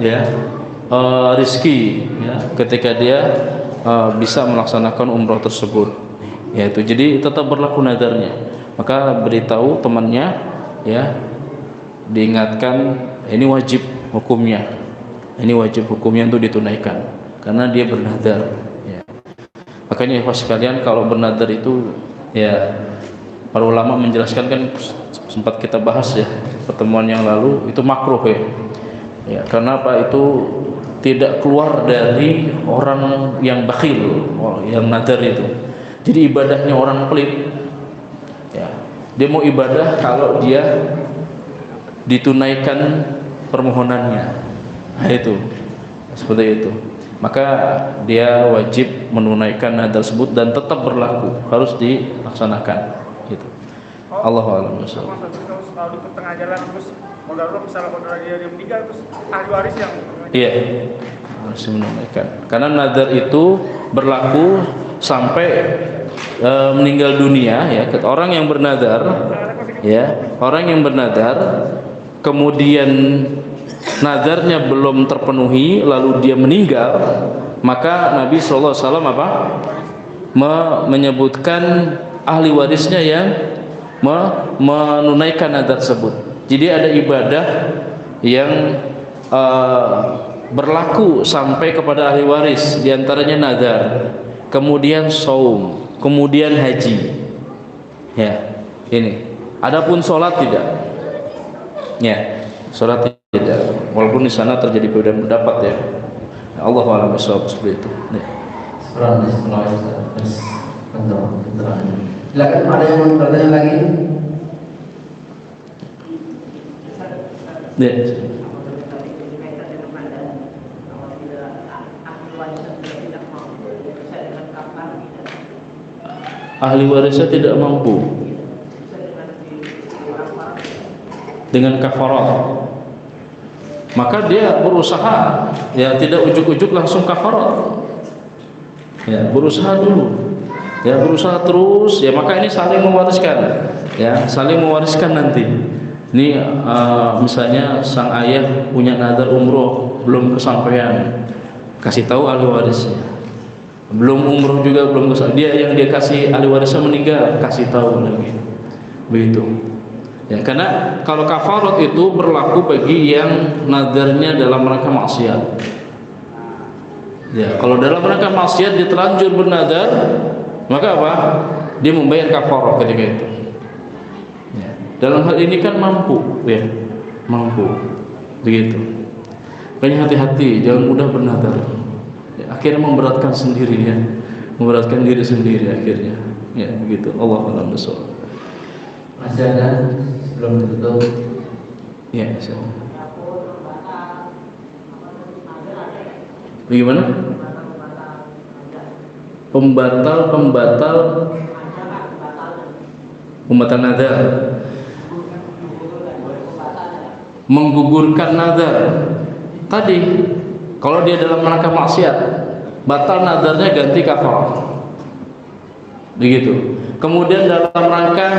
A: ya, rizki, ya, ketika dia bisa melaksanakan umroh tersebut, yaitu jadi tetap berlaku nazarnya. Maka beritahu temannya, ya, diingatkan, ini wajib hukumnya, ini wajib hukumnya untuk ditunaikan karena dia bernazar, ya. Makanya sekalian, kalau bernazar itu, ya, para ulama menjelaskan, kan sempat kita bahas, ya, pertemuan yang lalu, itu makruh, ya. Ya, karena apa? Itu tidak keluar dari orang yang bakhil, yang nazar itu. Jadi ibadahnya orang pelit, ya. Dia mau ibadah kalau dia ditunaikan permohonannya, nah, itu seperti itu. Maka dia wajib menunaikan nazar tersebut dan tetap berlaku, harus dilaksanakan, gitu. Allahu a'lam bishawab.
C: Kalau di tengah jalan terus modal misalnya dia meninggal, terus ahli waris yang,
A: iya, harus menunaikan, karena nazar itu berlaku sampai meninggal dunia, ya. Orang yang bernazar, ya, orang yang bernazar kemudian nazarnya belum terpenuhi lalu dia meninggal, maka Nabi SAW menyebutkan ahli warisnya yang menunaikan nazar tersebut. Jadi ada ibadah yang berlaku sampai kepada ahli waris, diantaranya nazar, kemudian saum, kemudian haji, ya, ini. Adapun sholat tidak, ya, sholat tidak, walaupun di sana terjadi perbedaan pendapat, ya. Allahu a'lam bishawab, seperti itu. Ya.
B: Silakan, ada yang mau bertanya lagi?
A: Ya. Ahli warisnya tidak mampu dengan kafarat, maka dia berusaha, ya, tidak ujuk-ujuk langsung kafarat, ya, berusaha dulu, ya, berusaha terus, ya. Maka ini saling mewariskan, ya, saling mewariskan nanti. Ini misalnya sang ayah punya nazar umroh belum kesampaian, kasih tahu ahli warisnya. Belum umroh juga belum kesampaian, dia yang dia kasih ahli warisnya meninggal, kasih tahu lagi, begitu. Ya, karena kalau kafarat itu berlaku bagi yang nazarnya dalam rangka maksiat. Ya, kalau dalam rangka maksiat dia terlanjur bernazar, maka apa? Dia membayar kafarat ketika itu. Ya, dalam hal ini kan mampu, ya, mampu, begitu. Makanya hati-hati, jangan mudah bernazar. Ya, akhirnya memberatkan sendiri, ya, memberatkan diri sendiri akhirnya. Ya, begitu. Allahu a'lam bishawab.
B: Masih ada sebelum ditutup?
A: Ya, insyaallah. Bagaimana? Pembatal nazar, menggugurkan nazar. Tadi kalau dia dalam rangka maksiat, batal nazarnya, ganti kafarat, begitu. Kemudian dalam rangka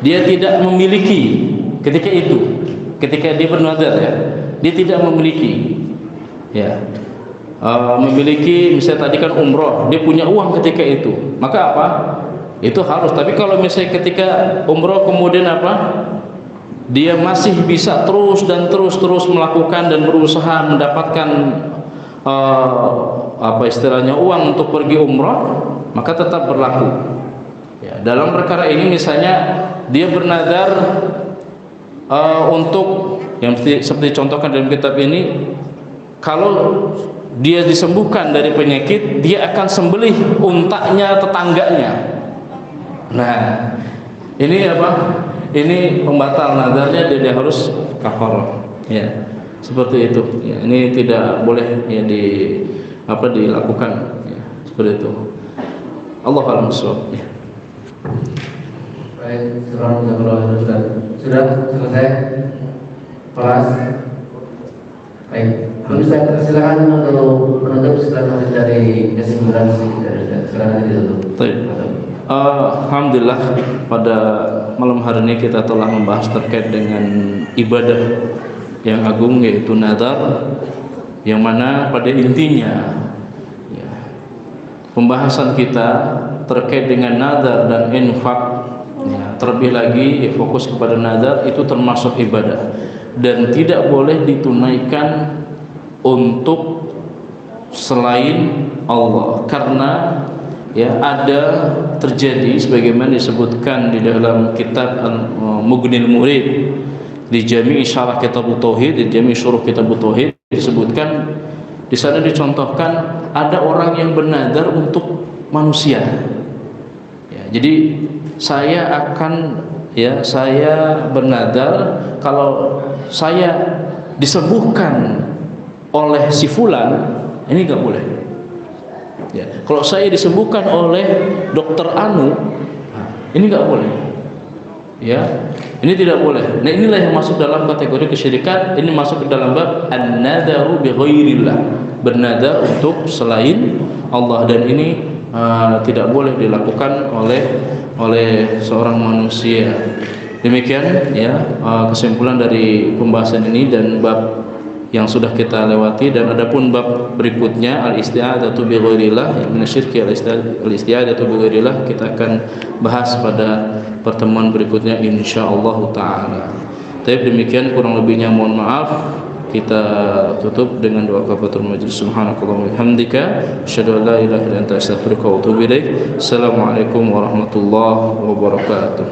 A: dia tidak memiliki ketika itu, ketika dia bernazar ya, dia tidak memiliki ya, memiliki misalnya tadi kan umroh, dia punya uang ketika itu, maka apa? Itu harus. Tapi kalau misalnya ketika umroh kemudian apa? Dia masih bisa terus melakukan dan berusaha mendapatkan apa istilahnya uang untuk pergi umroh, maka tetap berlaku. Ya, dalam perkara ini misalnya dia bernazar untuk yang seperti contohkan dalam kitab ini, kalau dia disembuhkan dari penyakit, dia akan sembelih untanya tetangganya. Nah, ini apa? Ini pembatal nazarnya, dia harus kafarah. Ya, seperti itu. Ya, ini tidak boleh ya dilakukan. Ya, seperti itu. Allah a'lam bishawab. Ya.
B: Baik, sudah selesai kelas. Baik, bisa silakan untuk menutup setelah dari kesimpulan silakan ditutup.
A: Alhamdulillah, pada malam hari ini kita telah membahas terkait dengan ibadah yang agung, yaitu nazar, yang mana pada intinya ya, pembahasan kita terkait dengan nazar dan infak ya, terlebih lagi ya, fokus kepada nazar itu termasuk ibadah dan tidak boleh ditunaikan untuk selain Allah, karena ya ada terjadi sebagaimana disebutkan di dalam kitab Mughnil Murid di Jami' Syarah Kitab Tauhid, di Jami' Syuruh Kitab Tauhid, disebutkan di sana, dicontohkan ada orang yang bernazar untuk manusia. Ya, jadi saya bernazar kalau saya disembuhkan oleh si fulan, ini enggak boleh. Ya, kalau saya disembuhkan oleh dokter Anu, ini enggak boleh. Ya, ini tidak boleh. Nah, inilah yang masuk dalam kategori kesyirikan. Ini masuk ke dalam bab an-nadzaru bi ghairillah, bernazar untuk selain Allah, dan ini tidak boleh dilakukan oleh seorang manusia. Demikian ya kesimpulan dari pembahasan ini dan bab yang sudah kita lewati. Dan adapun bab berikutnya al-isti'adzatu bi ghairillah, minasyirki al-isti'adzatu bi ghairillah, kita akan bahas pada pertemuan berikutnya insyaallah taala. Tapi demikian, kurang lebihnya mohon maaf. Kita tutup dengan doa kafaratul majlis. Subhanakallahumma wa bihamdika, asyhadu an la ilaha illa anta, astaghfiruka wa atubu ilaik. Assalamualaikum warahmatullahi wabarakatuh.